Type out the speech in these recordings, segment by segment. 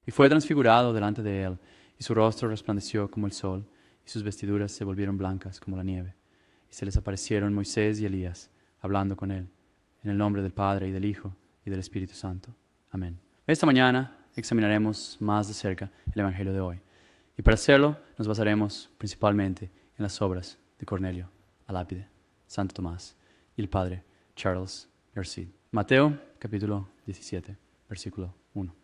Y fue transfigurado delante de él, y su rostro resplandeció como el sol, y sus vestiduras se volvieron blancas como la nieve. Y se les aparecieron Moisés y Elías, hablando con él, en el nombre del Padre, y del Hijo, y del Espíritu Santo. Amén. Esta mañana examinaremos más de cerca el Evangelio de hoy. Y para hacerlo nos basaremos principalmente en las obras de Cornelio, a lápide, Santo Tomás y el Padre Charles García. Mateo capítulo 17, versículo 1.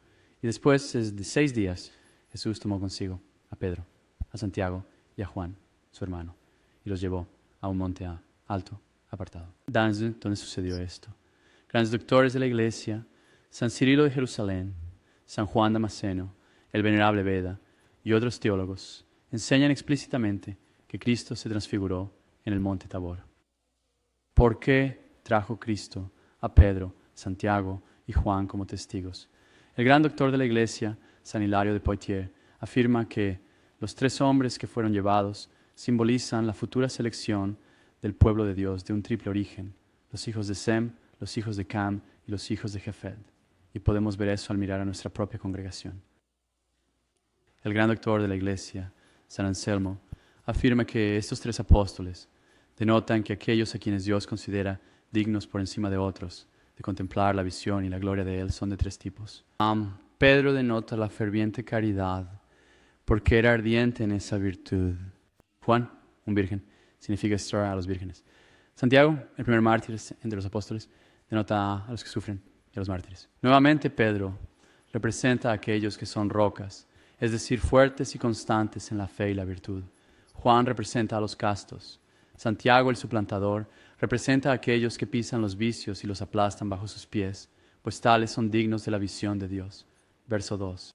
Y después de 6 días, Jesús tomó consigo a Pedro, a Santiago y a Juan, su hermano, y los llevó a un monte alto, apartado. ¿Dónde sucedió esto? Grandes doctores de la iglesia, San Cirilo de Jerusalén, San Juan Damasceno, el venerable Beda y otros teólogos enseñan explícitamente que Cristo se transfiguró en el monte Tabor. ¿Por qué trajo Cristo a Pedro, Santiago y Juan como testigos? El gran doctor de la iglesia, San Hilario de Poitiers, afirma que los 3 hombres que fueron llevados simbolizan la futura selección del pueblo de Dios de un triple origen, los hijos de Sem, los hijos de Cam y los hijos de Jefed. Y podemos ver eso al mirar a nuestra propia congregación. El gran doctor de la iglesia, San Anselmo, afirma que estos 3 apóstoles denotan que aquellos a quienes Dios considera dignos por encima de otros, de contemplar la visión y la gloria de Él, son de 3 tipos. Pedro denota la ferviente caridad, porque era ardiente en esa virtud. Juan, un virgen, significa estar a los vírgenes. Santiago, el primer mártir entre los apóstoles, denota a los que sufren y a los mártires. Nuevamente Pedro representa a aquellos que son rocas, es decir, fuertes y constantes en la fe y la virtud. Juan representa a los castos. Santiago, el suplantador, representa a aquellos que pisan los vicios y los aplastan bajo sus pies, pues tales son dignos de la visión de Dios. Verso 2.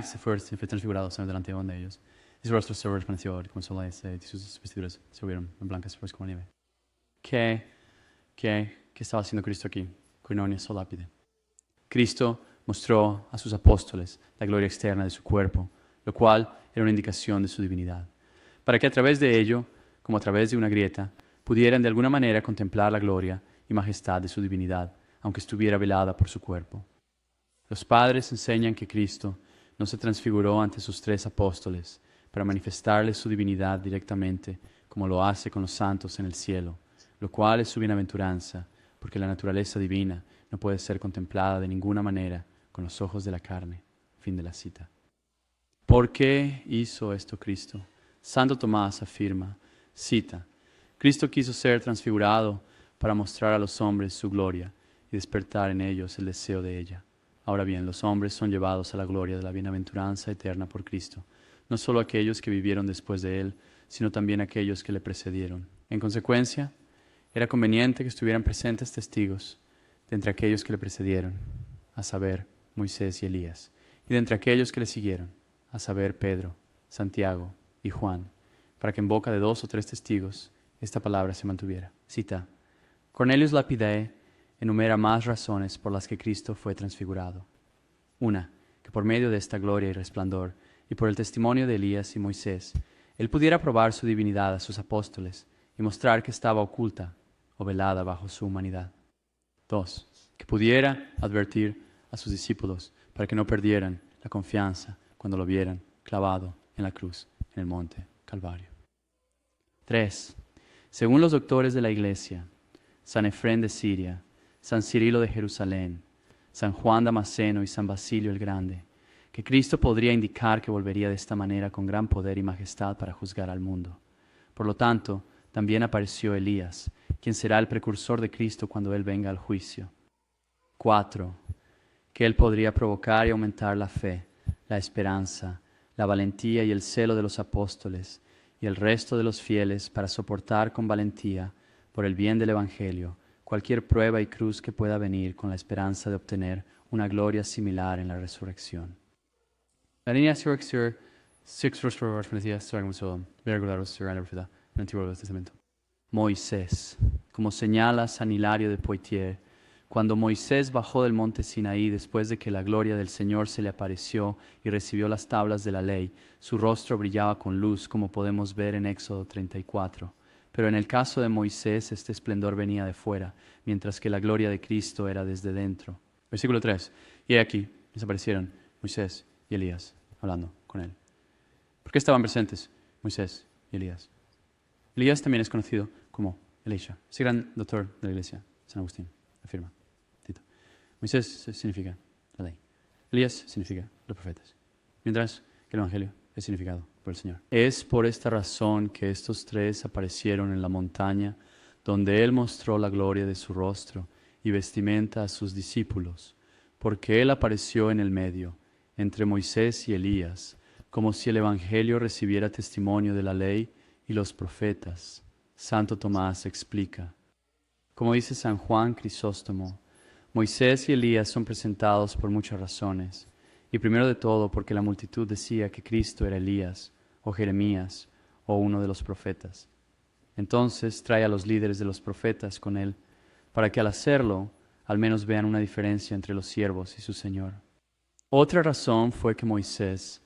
Se fue transfigurado delante de ellos, y su rostro se resplandeció como el sol, y sus vestiduras se volvieron blancas como la nieve. ¿Qué estaba haciendo Cristo aquí? Koinonia solápide. Cristo mostró a sus apóstoles la gloria externa de su cuerpo, lo cual era una indicación de su divinidad, para que a través de ello, como a través de una grieta, pudieran de alguna manera contemplar la gloria y majestad de su divinidad, aunque estuviera velada por su cuerpo. Los padres enseñan que Cristo no se transfiguró ante sus 3 apóstoles para manifestarles su divinidad directamente, como lo hace con los santos en el cielo, lo cual es su bienaventuranza, porque la naturaleza divina no puede ser contemplada de ninguna manera con los ojos de la carne. Fin de la cita. ¿Por qué hizo esto Cristo? Santo Tomás afirma, cita, Cristo quiso ser transfigurado para mostrar a los hombres su gloria y despertar en ellos el deseo de ella. Ahora bien, los hombres son llevados a la gloria de la bienaventuranza eterna por Cristo, no solo aquellos que vivieron después de Él, sino también aquellos que le precedieron. En consecuencia, era conveniente que estuvieran presentes testigos de entre aquellos que le precedieron, a saber, Moisés y Elías, y de entre aquellos que le siguieron, a saber, Pedro, Santiago y Juan, para que en boca de 2 o 3 testigos esta palabra se mantuviera. Cita, Cornelius Lapidae enumera más razones por las que Cristo fue transfigurado. 1. Que por medio de esta gloria y resplandor, y por el testimonio de Elías y Moisés, él pudiera probar su divinidad a sus apóstoles y mostrar que estaba oculta o velada bajo su humanidad. 2. Que pudiera advertir a sus discípulos para que no perdieran la confianza cuando lo vieran clavado en la cruz en el monte Calvario. 3. Según los doctores de la iglesia, San Efrén de Siria, San Cirilo de Jerusalén, San Juan Damasceno y San Basilio el Grande, que Cristo podría indicar que volvería de esta manera con gran poder y majestad para juzgar al mundo. Por lo tanto, también apareció Elías, quien será el precursor de Cristo cuando Él venga al juicio. 4. Que Él podría provocar y aumentar la fe, la esperanza, la valentía y el celo de los apóstoles y el resto de los fieles para soportar con valentía, por el bien del Evangelio, cualquier prueba y cruz que pueda venir con la esperanza de obtener una gloria similar en la resurrección. La línea resurrección, el Antiguo Testamento. Moisés, como señala San Hilario de Poitiers, cuando Moisés bajó del monte Sinaí después de que la gloria del Señor se le apareció y recibió las tablas de la ley, su rostro brillaba con luz, como podemos ver en Éxodo 34. Pero en el caso de Moisés, este esplendor venía de fuera, mientras que la gloria de Cristo era desde dentro. Versículo 3. Y aquí desaparecieron Moisés y Elías hablando con él. ¿Por qué estaban presentes Moisés y Elías? Elías también es conocido como Elisha. Ese gran doctor de la iglesia, San Agustín, afirma. Tito. Moisés significa la ley. Elías significa los profetas. Mientras que el Evangelio es significado por el Señor. Es por esta razón que estos tres aparecieron en la montaña donde Él mostró la gloria de su rostro y vestimenta a sus discípulos, porque Él apareció en el medio, entre Moisés y Elías, como si el Evangelio recibiera testimonio de la ley y los profetas. Santo Tomás explica. Como dice San Juan Crisóstomo, Moisés y Elías son presentados por muchas razones, y primero de todo porque la multitud decía que Cristo era Elías, o Jeremías, o uno de los profetas. Entonces trae a los líderes de los profetas con él, para que al hacerlo, al menos vean una diferencia entre los siervos y su Señor. Otra razón fue que Moisés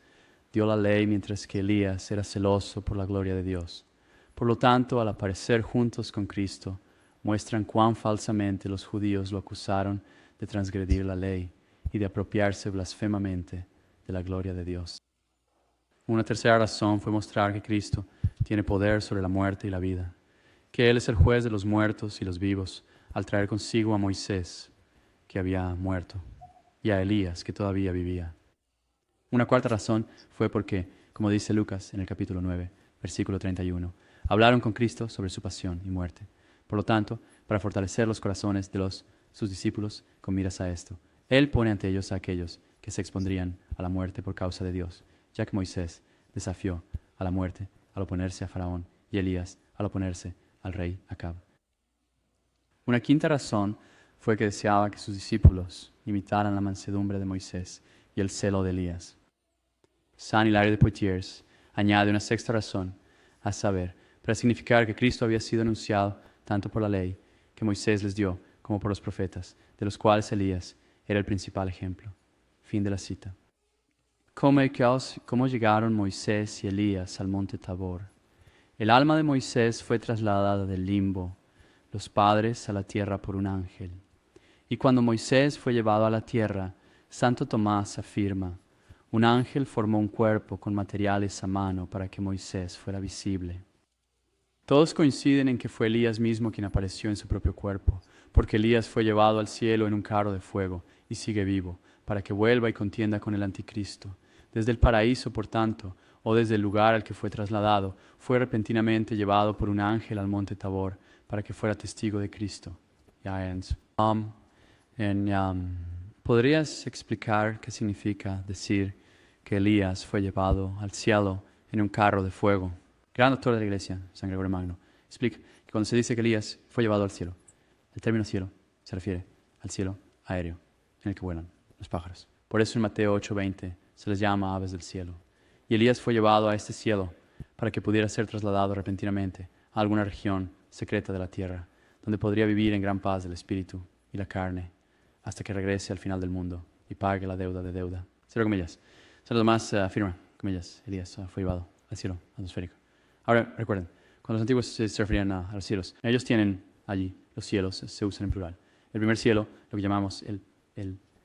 dio la ley mientras que Elías era celoso por la gloria de Dios. Por lo tanto, al aparecer juntos con Cristo, muestran cuán falsamente los judíos lo acusaron de transgredir la ley y de apropiarse blasfemamente de la gloria de Dios. Una tercera razón fue mostrar que Cristo tiene poder sobre la muerte y la vida, que Él es el juez de los muertos y los vivos, al traer consigo a Moisés, que había muerto, y a Elías, que todavía vivía. Una cuarta razón fue porque, como dice Lucas en el capítulo 9, versículo 31, hablaron con Cristo sobre su pasión y muerte. Por lo tanto, para fortalecer los corazones de sus discípulos con miras a esto, Él pone ante ellos a aquellos que se expondrían a la muerte por causa de Dios, ya que Moisés desafió a la muerte al oponerse a Faraón y Elías al oponerse al rey Acab. Una quinta razón fue que deseaba que sus discípulos imitaran la mansedumbre de Moisés y el celo de Elías. San Hilario de Poitiers añade una sexta razón, a saber, para significar que Cristo había sido anunciado tanto por la ley que Moisés les dio como por los profetas, de los cuales Elías era el principal ejemplo. Fin de la cita. ¿Cómo llegaron Moisés y Elías al monte Tabor? El alma de Moisés fue trasladada del limbo, los padres a la tierra por un ángel. Y cuando Moisés fue llevado a la tierra, Santo Tomás afirma, un ángel formó un cuerpo con materiales a mano para que Moisés fuera visible. Todos coinciden en que fue Elías mismo quien apareció en su propio cuerpo, porque Elías fue llevado al cielo en un carro de fuego y sigue vivo, para que vuelva y contienda con el anticristo. Desde el paraíso, por tanto, o desde el lugar al que fue trasladado, fue repentinamente llevado por un ángel al monte Tabor, para que fuera testigo de Cristo. ¿Podrías explicar qué significa decir que Elías fue llevado al cielo en un carro de fuego? Gran doctor de la iglesia, San Gregorio Magno, explica que cuando se dice que Elías fue llevado al cielo, el término cielo se refiere al cielo aéreo, en el que vuelan los pájaros. Por eso en Mateo 8:20 se les llama aves del cielo. Y Elías fue llevado a este cielo para que pudiera ser trasladado repentinamente a alguna región secreta de la tierra, donde podría vivir en gran paz el espíritu y la carne, hasta que regrese al final del mundo y pague la deuda de deuda. Cierro comillas. Santo Tomás afirma, comillas, Elías fue llevado al cielo atmosférico. Ahora, recuerden, cuando los antiguos se referían a los cielos, ellos tienen allí, los cielos se usan en plural. El primer cielo, lo que llamamos el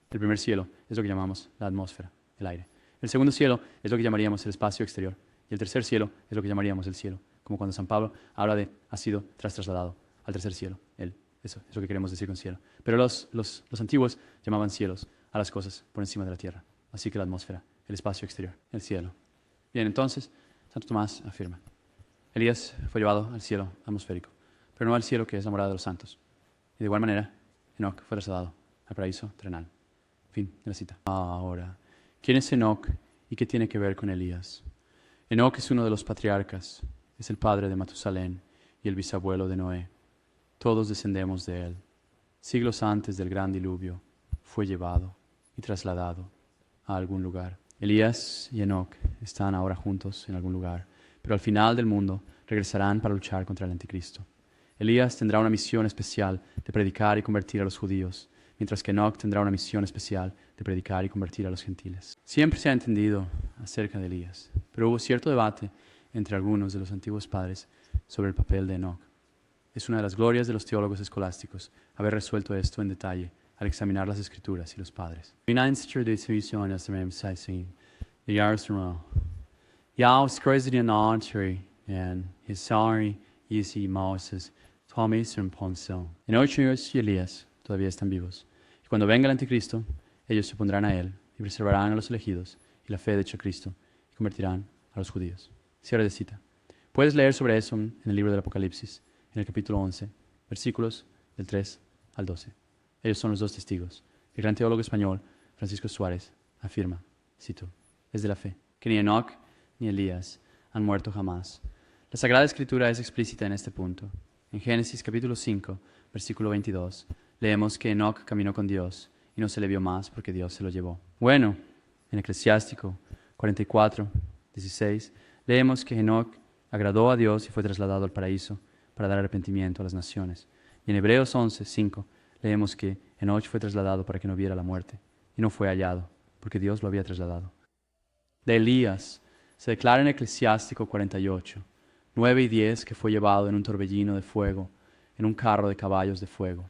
primer cielo, es lo que llamamos la atmósfera, el aire. El segundo cielo es lo que llamaríamos el espacio exterior. Y el tercer cielo es lo que llamaríamos el cielo. Como cuando San Pablo habla de ha sido trasladado al tercer cielo. Eso es lo que queremos decir con cielo. Pero los antiguos llamaban cielos a las cosas por encima de la tierra. Así que la atmósfera, el espacio exterior, el cielo. Bien, entonces, Santo Tomás afirma. Elías fue llevado al cielo atmosférico, pero no al cielo que es la morada de los santos. Y de igual manera, Enoc fue trasladado al paraíso terrenal. Fin de la cita. Ahora, ¿quién es Enoc y qué tiene que ver con Elías? Enoc es uno de los patriarcas, es el padre de Matusalén y el bisabuelo de Noé. Todos descendemos de él. Siglos antes del gran diluvio, fue llevado y trasladado a algún lugar. Elías y Enoc están ahora juntos en algún lugar, pero al final del mundo regresarán para luchar contra el anticristo. Elías tendrá una misión especial de predicar y convertir a los judíos, mientras que Enoc tendrá una misión especial de predicar y convertir a los gentiles. Siempre se ha entendido acerca de Elías, pero hubo cierto debate entre algunos de los antiguos padres sobre el papel de Enoc. Es una de las glorias de los teólogos escolásticos haber resuelto esto en detalle al examinar las Escrituras y los padres. the Yarsma. Yaos crazy in archery, and his sorry, easy Moses, Thomas and Ponson. Enoch y Elías todavía están vivos. Y cuando venga el anticristo, ellos se opondrán a él y preservarán a los elegidos y la fe de hecho Cristo y convertirán a los judíos. Cierre de cita. Puedes leer sobre eso en el libro del Apocalipsis, en el capítulo 11, versículos del 3 al 12. Ellos son los dos testigos. El gran teólogo español, Francisco Suárez, afirma, cito, es de la fe, que ni Enoch ni Elías han muerto jamás. La Sagrada Escritura es explícita en este punto. En Génesis capítulo 5, versículo 22, leemos que Enoch caminó con Dios y no se le vio más porque Dios se lo llevó. Bueno, en Eclesiástico 44, 16, leemos que Enoch agradó a Dios y fue trasladado al paraíso para dar arrepentimiento a las naciones. Y en Hebreos 11, 5, leemos que Enoch fue trasladado para que no viera la muerte y no fue hallado porque Dios lo había trasladado. De Elías se declara en Eclesiástico 48, 9 y 10 que fue llevado en un torbellino de fuego, en un carro de caballos de fuego,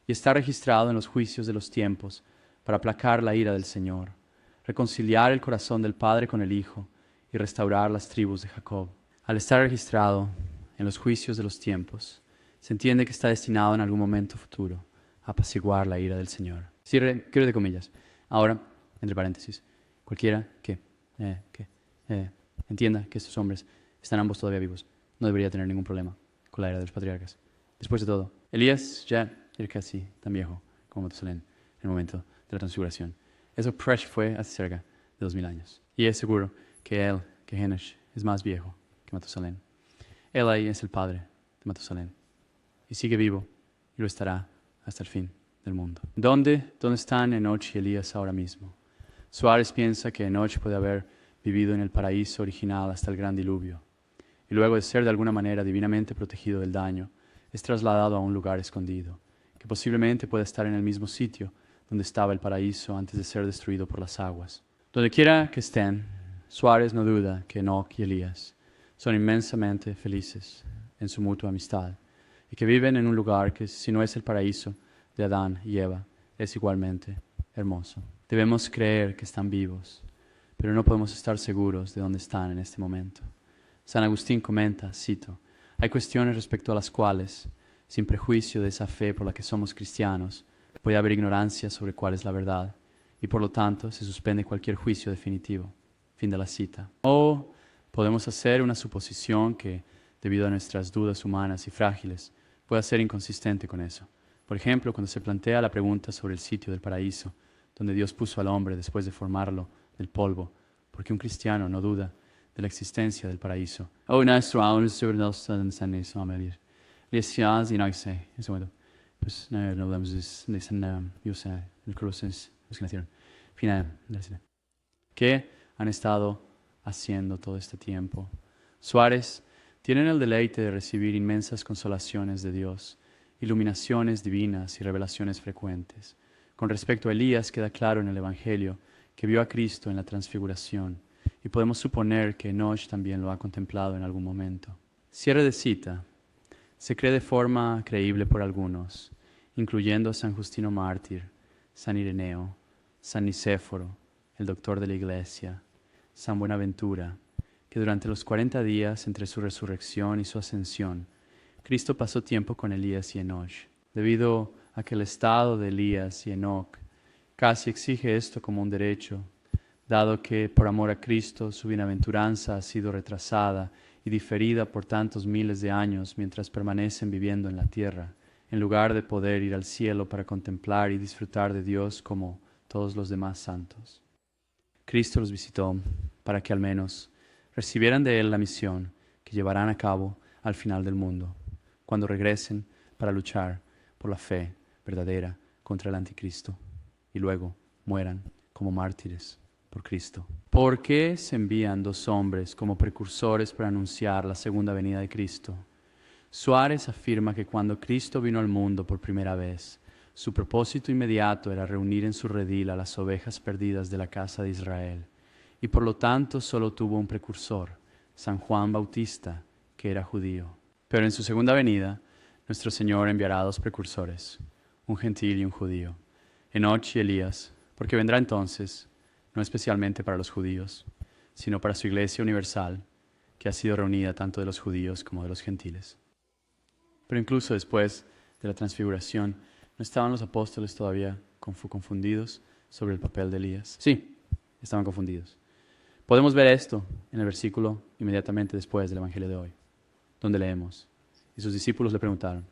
y está registrado en los juicios de los tiempos para aplacar la ira del Señor, reconciliar el corazón del Padre con el Hijo y restaurar las tribus de Jacob. Al estar registrado en los juicios de los tiempos, se entiende que está destinado en algún momento futuro a apaciguar la ira del Señor. Cierre de comillas. Ahora, entre paréntesis, cualquiera que entienda que estos hombres están ambos todavía vivos no debería tener ningún problema con la era de los patriarcas. Después de todo, Elías ya era casi tan viejo como Matusalén en el momento de la transfiguración. Eso fue hace cerca de 2000 años. Y es seguro que Enoch, es más viejo que Matusalén. Él ahí es el padre de Matusalén. Y sigue vivo y lo estará hasta el fin del mundo. ¿Dónde están Enoch y Elías ahora mismo? Suárez piensa que Enoch puede haber vivido en el paraíso original hasta el gran diluvio, y luego de ser de alguna manera divinamente protegido del daño, es trasladado a un lugar escondido, que posiblemente pueda estar en el mismo sitio donde estaba el paraíso antes de ser destruido por las aguas. Donde quiera que estén, Suárez no duda que Enoch y Elías son inmensamente felices en su mutua amistad, y que viven en un lugar que, si no es el paraíso de Adán y Eva, es igualmente hermoso. Debemos creer que están vivos, pero no podemos estar seguros de dónde están en este momento. San Agustín comenta, cito, hay cuestiones respecto a las cuales, sin prejuicio de esa fe por la que somos cristianos, puede haber ignorancia sobre cuál es la verdad, y por lo tanto se suspende cualquier juicio definitivo. Fin de la cita. O podemos hacer una suposición que, debido a nuestras dudas humanas y frágiles, pueda ser inconsistente con eso. Por ejemplo, cuando se plantea la pregunta sobre el sitio del paraíso, donde Dios puso al hombre después de formarlo del polvo, porque un cristiano no duda de la existencia del paraíso. Oh, nuestro aún sobre nosotros en eso, Amelie. Lesias y no sé, en ese momento. Pues no hablamos de San yo sé, el cruces, los que nacieron. Final de la cita. ¿Qué han estado haciendo todo este tiempo? Suárez tienen el deleite de recibir inmensas consolaciones de Dios, iluminaciones divinas y revelaciones frecuentes. Con respecto a Elías, queda claro en el Evangelio que vio a Cristo en la transfiguración, y podemos suponer que Enoch también lo ha contemplado en algún momento. Cierre de cita. Se cree de forma creíble por algunos, incluyendo a San Justino Mártir, San Ireneo, San Nicéforo, el doctor de la Iglesia, San Buenaventura, que durante los 40 días entre su resurrección y su ascensión, Cristo pasó tiempo con Elías y Enoch. Debido a que el estado de Elías y Enoch casi exige esto como un derecho, dado que por amor a Cristo su bienaventuranza ha sido retrasada y diferida por tantos miles de años mientras permanecen viviendo en la tierra, en lugar de poder ir al cielo para contemplar y disfrutar de Dios como todos los demás santos. Cristo los visitó para que al menos recibieran de Él la misión que llevarán a cabo al final del mundo, cuando regresen para luchar por la fe verdadera contra el anticristo y luego mueran como mártires por Cristo. ¿Por qué se envían dos hombres como precursores para anunciar la segunda venida de Cristo? Suárez afirma que cuando Cristo vino al mundo por primera vez, su propósito inmediato era reunir en su redil a las ovejas perdidas de la casa de Israel, y por lo tanto solo tuvo un precursor, San Juan Bautista, que era judío. Pero en su segunda venida, nuestro Señor enviará dos precursores, un gentil y un judío, Enoch y Elías, porque vendrá entonces no especialmente para los judíos, sino para su iglesia universal, que ha sido reunida tanto de los judíos como de los gentiles. Pero incluso después de la transfiguración, ¿no estaban los apóstoles todavía confundidos sobre el papel de Elías? Sí, estaban confundidos. Podemos ver esto en el versículo inmediatamente después del Evangelio de hoy, donde leemos: y sus discípulos le preguntaron,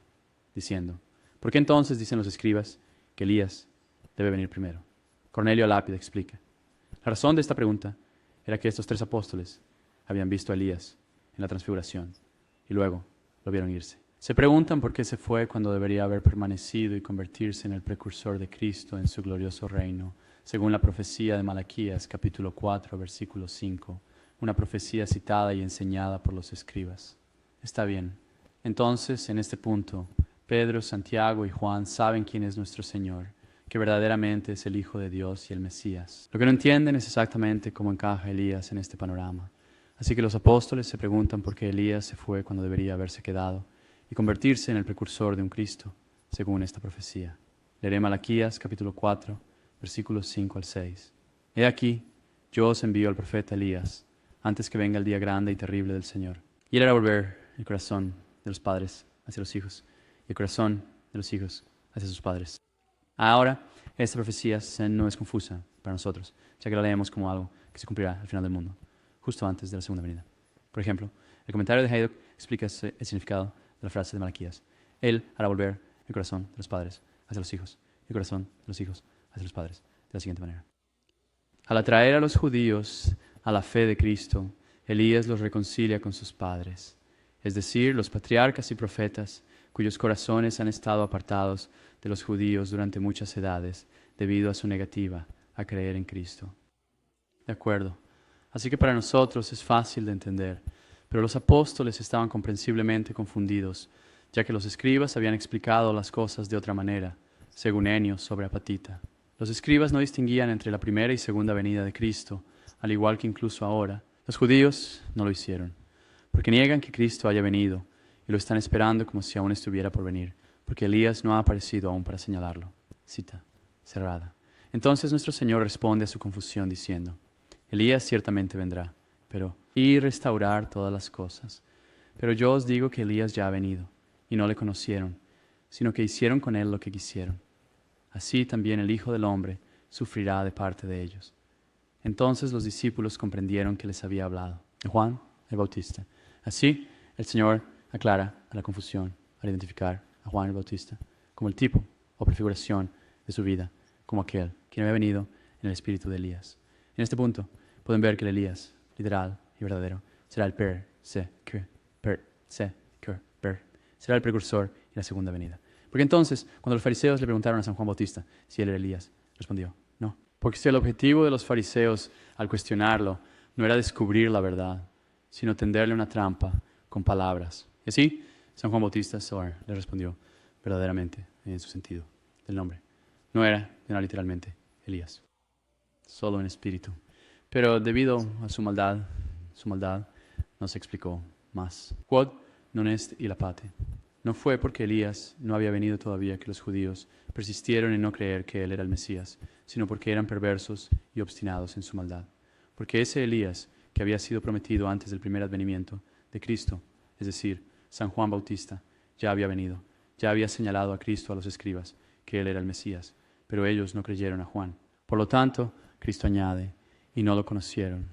diciendo, ¿por qué entonces dicen los escribas que Elías debe venir primero? Cornelio Lápida explica: la razón de esta pregunta era que estos 3 apóstoles habían visto a Elías en la transfiguración y luego lo vieron irse. Se preguntan por qué se fue cuando debería haber permanecido y convertirse en el precursor de Cristo en su glorioso reino, según la profecía de Malaquías, capítulo 4, versículo 5, una profecía citada y enseñada por los escribas. Está bien. Entonces, en este punto, Pedro, Santiago y Juan saben quién es nuestro Señor, que verdaderamente es el Hijo de Dios y el Mesías. Lo que no entienden es exactamente cómo encaja Elías en este panorama. Así que los apóstoles se preguntan por qué Elías se fue cuando debería haberse quedado y convertirse en el precursor de un Cristo, según esta profecía. Leeré Malaquías capítulo 4, versículos 5 al 6. He aquí, yo os envío al profeta Elías, antes que venga el día grande y terrible del Señor. Y él hará volver el corazón de los padres hacia los hijos, y el corazón de los hijos hacia sus padres. Ahora, esta profecía no es confusa para nosotros, ya que la leemos como algo que se cumplirá al final del mundo, justo antes de la segunda venida. Por ejemplo, el comentario de Haydock explica el significado de la frase de Malaquías. Él hará volver el corazón de los padres hacia los hijos, y el corazón de los hijos hacia los padres, de la siguiente manera. Al atraer a los judíos a la fe de Cristo, Elías los reconcilia con sus padres, es decir, los patriarcas y profetas, cuyos corazones han estado apartados de los judíos durante muchas edades debido a su negativa a creer en Cristo. De acuerdo. Así que para nosotros es fácil de entender, pero los apóstoles estaban comprensiblemente confundidos, ya que los escribas habían explicado las cosas de otra manera, según Enio sobre Apatita. Los escribas no distinguían entre la primera y segunda venida de Cristo, al igual que incluso ahora. Los judíos no lo hicieron, porque niegan que Cristo haya venido, y lo están esperando como si aún estuviera por venir, porque Elías no ha aparecido aún para señalarlo. Cita cerrada. Entonces nuestro Señor responde a su confusión diciendo: Elías ciertamente vendrá, y restaurar todas las cosas. Pero yo os digo que Elías ya ha venido, y no le conocieron, sino que hicieron con él lo que quisieron. Así también el Hijo del Hombre sufrirá de parte de ellos. Entonces los discípulos comprendieron que les había hablado de Juan el Bautista. Así el Señor aclara a la confusión al identificar a Juan el Bautista como el tipo o prefiguración de su vida, como aquel quien había venido en el espíritu de Elías. En este punto pueden ver que el Elías, literal y verdadero, será el será el precursor y la segunda venida. Porque entonces, cuando los fariseos le preguntaron a San Juan Bautista si él era Elías, respondió, no. Porque si el objetivo de los fariseos al cuestionarlo no era descubrir la verdad, sino tenderle una trampa con palabras. Y así, San Juan Bautista le respondió verdaderamente en su sentido del nombre. No era literalmente Elías, solo en espíritu. Pero debido a su maldad no se explicó más. Quod non est illa pate. No fue porque Elías no había venido todavía que los judíos persistieron en no creer que él era el Mesías, sino porque eran perversos y obstinados en su maldad. Porque ese Elías, que había sido prometido antes del primer advenimiento de Cristo, es decir, San Juan Bautista, ya había venido, ya había señalado a Cristo a los escribas que él era el Mesías, pero ellos no creyeron a Juan. Por lo tanto, Cristo añade, y no lo conocieron.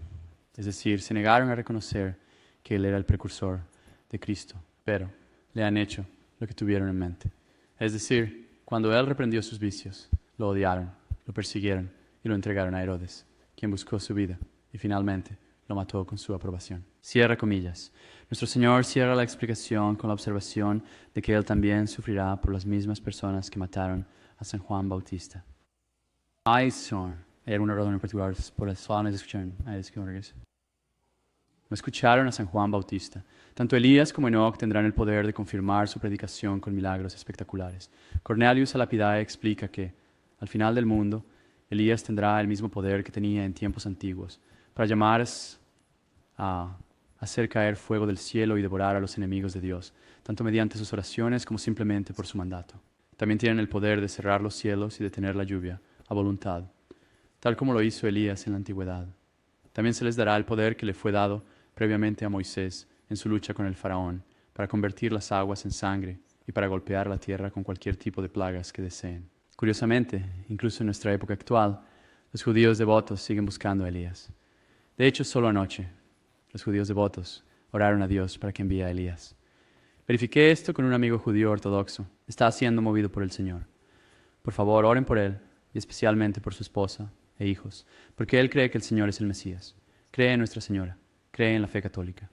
Es decir, se negaron a reconocer que él era el precursor de Cristo, pero le han hecho lo que tuvieron en mente. Es decir, cuando él reprendió sus vicios, lo odiaron, lo persiguieron y lo entregaron a Herodes, quien buscó su vida y finalmente lo mató con su aprobación. Cierra comillas. Nuestro Señor cierra la explicación con la observación de que él también sufrirá por las mismas personas que mataron a San Juan Bautista. Hay alguna razón en particular por las cuales no escucharon a San Juan Bautista. Tanto Elías como Enoc tendrán el poder de confirmar su predicación con milagros espectaculares. Cornelius a Lapidae explica que, al final del mundo, Elías tendrá el mismo poder que tenía en tiempos antiguos, para llamar a hacer caer fuego del cielo y devorar a los enemigos de Dios, tanto mediante sus oraciones como simplemente por su mandato. También tienen el poder de cerrar los cielos y detener la lluvia, a voluntad. tal como lo hizo Elías en la antigüedad. También se les dará el poder que le fue dado previamente a Moisés en su lucha con el faraón, para convertir las aguas en sangre y para golpear la tierra con cualquier tipo de plagas que deseen. Curiosamente, incluso en nuestra época actual, los judíos devotos siguen buscando a Elías. De hecho, solo anoche, los judíos devotos oraron a Dios para que envíe a Elías. Verifiqué esto con un amigo judío ortodoxo. Está siendo movido por el Señor. Por favor, oren por él, y especialmente por su esposa e hijos, porque él cree que el Señor es el Mesías. Cree en Nuestra Señora, cree en la fe católica.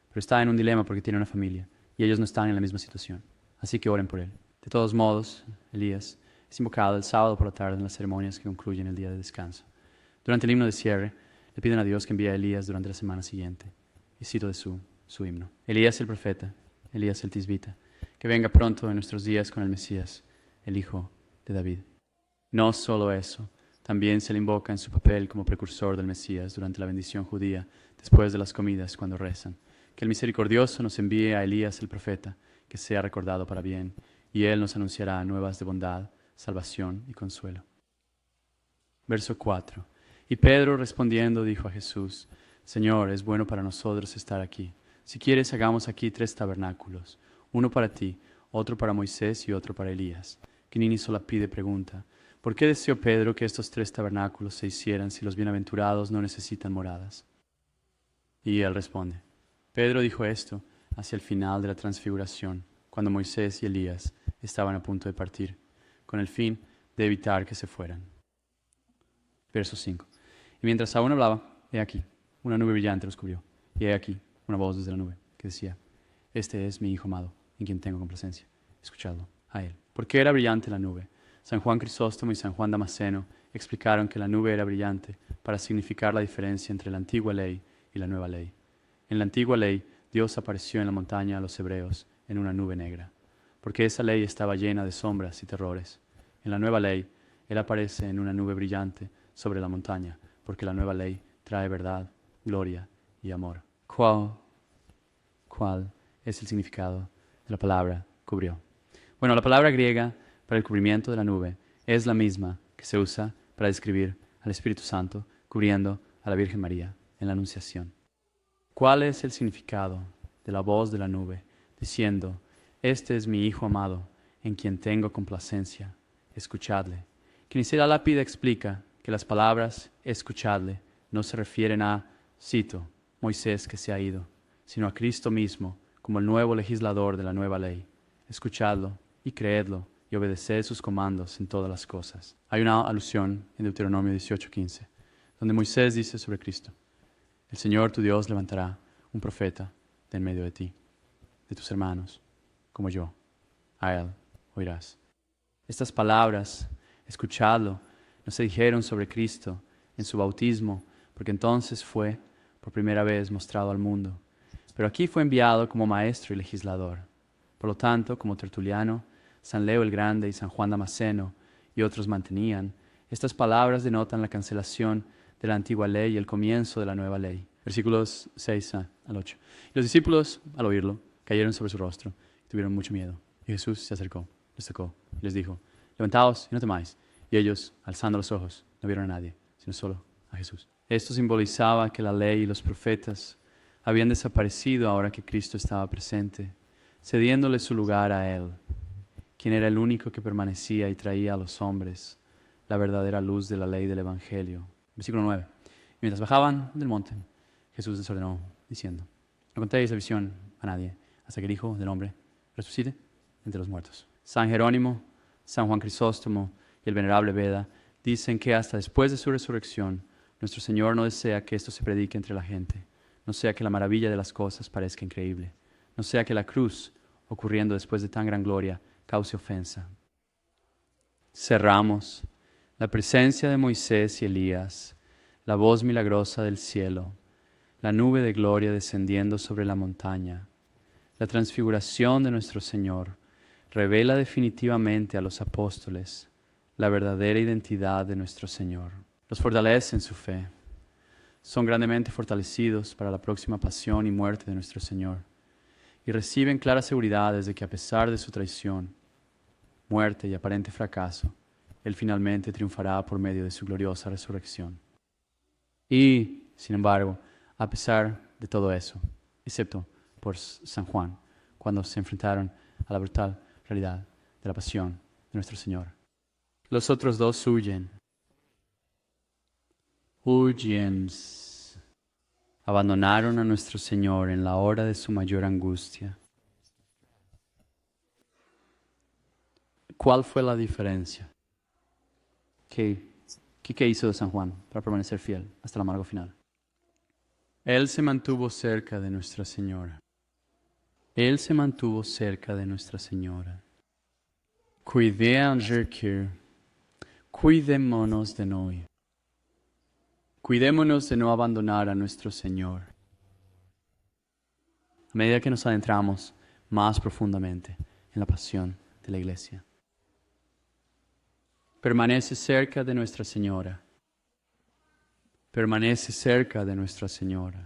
Pero está en un dilema porque tiene una familia, y ellos no están en la misma situación. Así que oren por él. De todos modos, Elías es invocado el sábado por la tarde en las ceremonias que concluyen el día de descanso. Durante el himno de cierre, le piden a Dios que envíe a Elías durante la semana siguiente. Y cito de su himno. Elías el profeta, Elías el tisbita, que venga pronto en nuestros días con el Mesías, el Hijo de David. No solo eso, también se le invoca en su papel como precursor del Mesías durante la bendición judía, después de las comidas cuando rezan. Que el misericordioso nos envíe a Elías el profeta, que sea recordado para bien, y él nos anunciará nuevas de bondad, salvación y consuelo. Verso 4. Y Pedro respondiendo dijo a Jesús: Señor, es bueno para nosotros estar aquí. Si quieres, hagamos aquí 3 tabernáculos, uno para ti, otro para Moisés y otro para Elías. Quinini Solapide pregunta: ¿por qué deseó Pedro que estos 3 tabernáculos se hicieran si los bienaventurados no necesitan moradas? Y él responde: Pedro dijo esto hacia el final de la transfiguración, cuando Moisés y Elías estaban a punto de partir, con el fin de evitar que se fueran. Verso 5. Y mientras aún hablaba, he aquí, una nube brillante los cubrió, y he aquí, una voz desde la nube, que decía: Este es mi Hijo amado, en quien tengo complacencia. Escuchadlo a él. ¿Por qué era brillante la nube? San Juan Crisóstomo y San Juan Damasceno explicaron que la nube era brillante para significar la diferencia entre la antigua ley y la nueva ley. En la antigua ley, Dios apareció en la montaña a los hebreos en una nube negra, porque esa ley estaba llena de sombras y terrores. En la nueva ley, Él aparece en una nube brillante sobre la montaña, porque la nueva ley trae verdad, gloria y amor. ¿Cuál es el significado de la palabra cubrió? Bueno, la palabra griega para el cubrimiento de la nube es la misma que se usa para describir al Espíritu Santo cubriendo a la Virgen María en la Anunciación. ¿Cuál es el significado de la voz de la nube diciendo: Este es mi Hijo amado, en quien tengo complacencia, escuchadle? Quinicera Lápida explica que las palabras escuchadle no se refieren a, cito, Moisés que se ha ido, sino a Cristo mismo como el nuevo legislador de la nueva ley. Escuchadlo y creedlo y obedeced sus comandos en todas las cosas. Hay una alusión en Deuteronomio 18:15, donde Moisés dice sobre Cristo: El Señor tu Dios levantará un profeta de en medio de ti, de tus hermanos, como yo. A él oirás. Estas palabras, escuchadlo, no se dijeron sobre Cristo en su bautismo, porque entonces fue por primera vez mostrado al mundo. Pero aquí fue enviado como maestro y legislador. Por lo tanto, como Tertuliano, San Leo el Grande y San Juan Damasceno y otros mantenían, estas palabras denotan la cancelación de la antigua ley y el comienzo de la nueva ley. Versículos 6 al 8. Y los discípulos, al oírlo, cayeron sobre su rostro y tuvieron mucho miedo. Y Jesús se acercó, les tocó y les dijo: Levantaos y no temáis. Y ellos, alzando los ojos, no vieron a nadie, sino solo a Jesús. Esto simbolizaba que la ley y los profetas habían desaparecido ahora que Cristo estaba presente, cediéndole su lugar a Él, quien era el único que permanecía y traía a los hombres la verdadera luz de la ley del Evangelio. Versículo 9. Y mientras bajaban del monte, Jesús les ordenó, diciendo: No contéis la visión a nadie, hasta que el Hijo del Hombre resucite entre los muertos. San Jerónimo, San Juan Crisóstomo y el venerable Beda dicen que hasta después de su resurrección, nuestro Señor no desea que esto se predique entre la gente, no sea que la maravilla de las cosas parezca increíble, no sea que la cruz, ocurriendo después de tan gran gloria, cause ofensa. Cerramos la presencia de Moisés y Elías, la voz milagrosa del cielo, la nube de gloria descendiendo sobre la montaña, la transfiguración de nuestro Señor, revela definitivamente a los apóstoles la verdadera identidad de nuestro Señor. Los fortalece en su fe. Son grandemente fortalecidos para la próxima pasión y muerte de nuestro Señor. Y reciben claras seguridades de que a pesar de su traición, muerte y aparente fracaso, Él finalmente triunfará por medio de su gloriosa resurrección. Y, sin embargo, a pesar de todo eso, excepto por San Juan, cuando se enfrentaron a la brutal realidad de la pasión de nuestro Señor, los otros dos huyen. Abandonaron a nuestro Señor en la hora de su mayor angustia. ¿Cuál fue la diferencia? ¿Qué hizo San Juan para permanecer fiel hasta el amargo final? Él se mantuvo cerca de Nuestra Señora. Él se mantuvo cerca de Nuestra Señora. Cuidémonos de no. Cuidémonos de no abandonar a nuestro Señor. A medida que nos adentramos más profundamente en la pasión de la Iglesia. Permanece cerca de Nuestra Señora. Permanece cerca de Nuestra Señora.